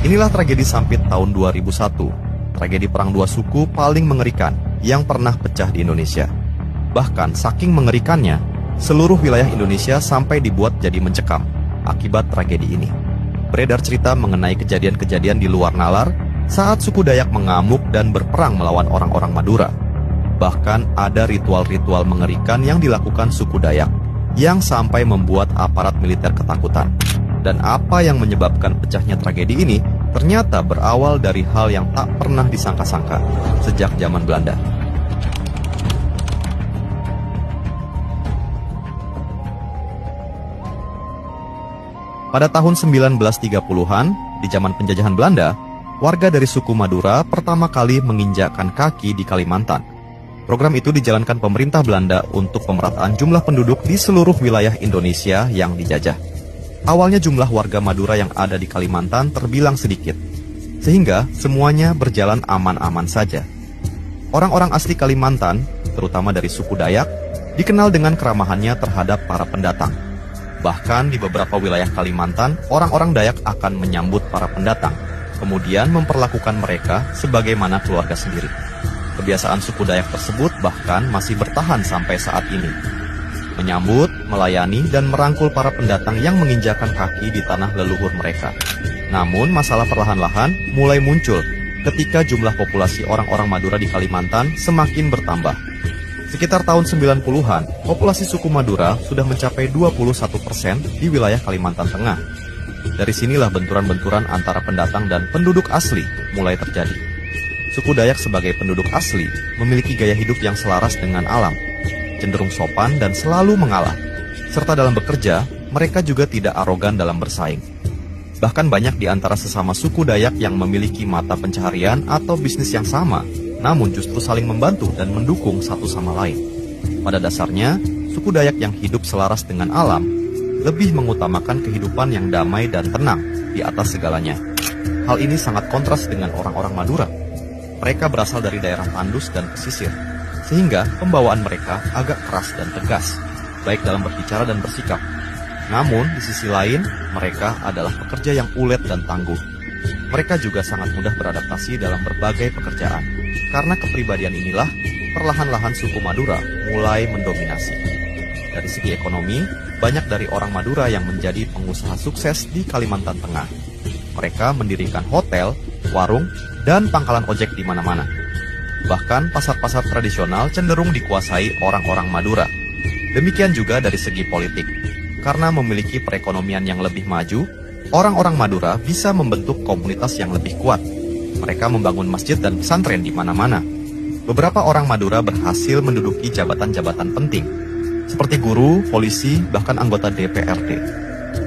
Inilah tragedi Sampit tahun 2001, tragedi perang dua suku paling mengerikan yang pernah pecah di Indonesia. Bahkan saking mengerikannya, seluruh wilayah Indonesia sampai dibuat jadi mencekam akibat tragedi ini. Beredar cerita mengenai kejadian-kejadian di luar nalar saat suku Dayak mengamuk dan berperang melawan orang-orang Madura. Bahkan ada ritual-ritual mengerikan yang dilakukan suku Dayak yang sampai membuat aparat militer ketakutan. Dan apa yang menyebabkan pecahnya tragedi ini ternyata berawal dari hal yang tak pernah disangka-sangka sejak zaman Belanda. Pada tahun 1930-an, di zaman penjajahan Belanda, warga dari suku Madura pertama kali menginjakkan kaki di Kalimantan. Program itu dijalankan pemerintah Belanda untuk pemerataan jumlah penduduk di seluruh wilayah Indonesia yang dijajah. Awalnya jumlah warga Madura yang ada di Kalimantan terbilang sedikit, sehingga semuanya berjalan aman-aman saja. Orang-orang asli Kalimantan, terutama dari suku Dayak, dikenal dengan keramahannya terhadap para pendatang. Bahkan di beberapa wilayah Kalimantan, orang-orang Dayak akan menyambut para pendatang, kemudian memperlakukan mereka sebagaimana keluarga sendiri. Kebiasaan suku Dayak tersebut bahkan masih bertahan sampai saat ini. Menyambut, melayani, dan merangkul para pendatang yang menginjakan kaki di tanah leluhur mereka. Namun masalah perlahan-lahan mulai muncul ketika jumlah populasi orang-orang Madura di Kalimantan semakin bertambah. Sekitar tahun 90-an, populasi suku Madura sudah mencapai 21% di wilayah Kalimantan Tengah. Dari sinilah benturan-benturan antara pendatang dan penduduk asli mulai terjadi. Suku Dayak sebagai penduduk asli memiliki gaya hidup yang selaras dengan alam, cenderung sopan dan selalu mengalah. Serta dalam bekerja, mereka juga tidak arogan dalam bersaing. Bahkan banyak di antara sesama suku Dayak yang memiliki mata pencaharian atau bisnis yang sama, namun justru saling membantu dan mendukung satu sama lain. Pada dasarnya, suku Dayak yang hidup selaras dengan alam lebih mengutamakan kehidupan yang damai dan tenang di atas segalanya. Hal ini sangat kontras dengan orang-orang Madura. Mereka berasal dari daerah tandus dan pesisir, sehingga pembawaan mereka agak keras dan tegas, baik dalam berbicara dan bersikap. Namun, di sisi lain, mereka adalah pekerja yang ulet dan tangguh. Mereka juga sangat mudah beradaptasi dalam berbagai pekerjaan. Karena kepribadian inilah, perlahan-lahan suku Madura mulai mendominasi. Dari segi ekonomi, banyak dari orang Madura yang menjadi pengusaha sukses di Kalimantan Tengah. Mereka mendirikan hotel, warung, dan pangkalan ojek di mana-mana. Bahkan pasar-pasar tradisional cenderung dikuasai orang-orang Madura. Demikian juga dari segi politik. Karena memiliki perekonomian yang lebih maju, orang-orang Madura bisa membentuk komunitas yang lebih kuat. Mereka membangun masjid dan pesantren di mana-mana. Beberapa orang Madura berhasil menduduki jabatan-jabatan penting, seperti guru, polisi, bahkan anggota DPRD.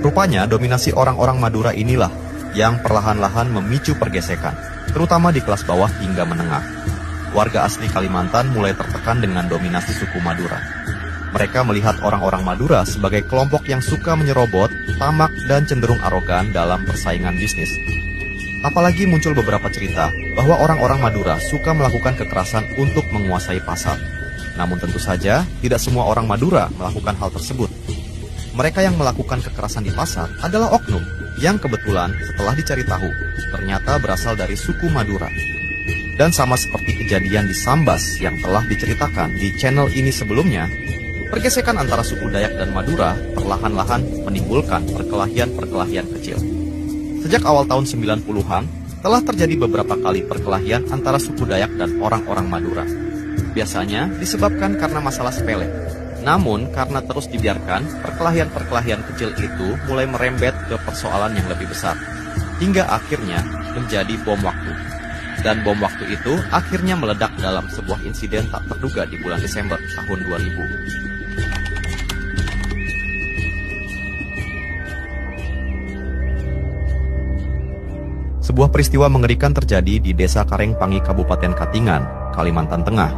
Rupanya dominasi orang-orang Madura inilah yang perlahan-lahan memicu pergesekan, terutama di kelas bawah hingga menengah. Warga asli Kalimantan mulai tertekan dengan dominasi suku Madura. Mereka melihat orang-orang Madura sebagai kelompok yang suka menyerobot, tamak, dan cenderung arogan dalam persaingan bisnis. Apalagi muncul beberapa cerita bahwa orang-orang Madura suka melakukan kekerasan untuk menguasai pasar. Namun tentu saja, tidak semua orang Madura melakukan hal tersebut. Mereka yang melakukan kekerasan di pasar adalah oknum, yang kebetulan setelah dicari tahu, ternyata berasal dari suku Madura. Dan sama seperti kejadian di Sambas yang telah diceritakan di channel ini sebelumnya, pergesekan antara suku Dayak dan Madura perlahan-lahan menimbulkan perkelahian-perkelahian kecil. Sejak awal tahun 90-an, telah terjadi beberapa kali perkelahian antara suku Dayak dan orang-orang Madura. Biasanya disebabkan karena masalah sepele. Namun, karena terus dibiarkan, perkelahian-perkelahian kecil itu mulai merembet ke persoalan yang lebih besar, hingga akhirnya menjadi bom waktu. Dan bom waktu itu akhirnya meledak dalam sebuah insiden tak terduga di bulan Desember tahun 2000. Sebuah peristiwa mengerikan terjadi di Desa Karengpangi, Kabupaten Katingan, Kalimantan Tengah.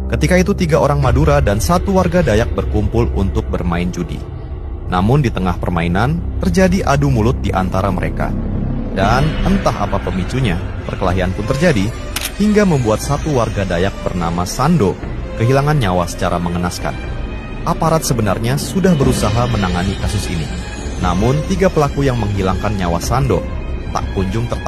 Ketika itu 3 orang Madura dan 1 warga Dayak berkumpul untuk bermain judi. Namun di tengah permainan, terjadi adu mulut di antara mereka. Dan entah apa pemicunya, perkelahian pun terjadi, hingga membuat 1 warga Dayak bernama Sando kehilangan nyawa secara mengenaskan. Aparat sebenarnya sudah berusaha menangani kasus ini. Namun 3 pelaku yang menghilangkan nyawa Sando tak kunjung tertangkap.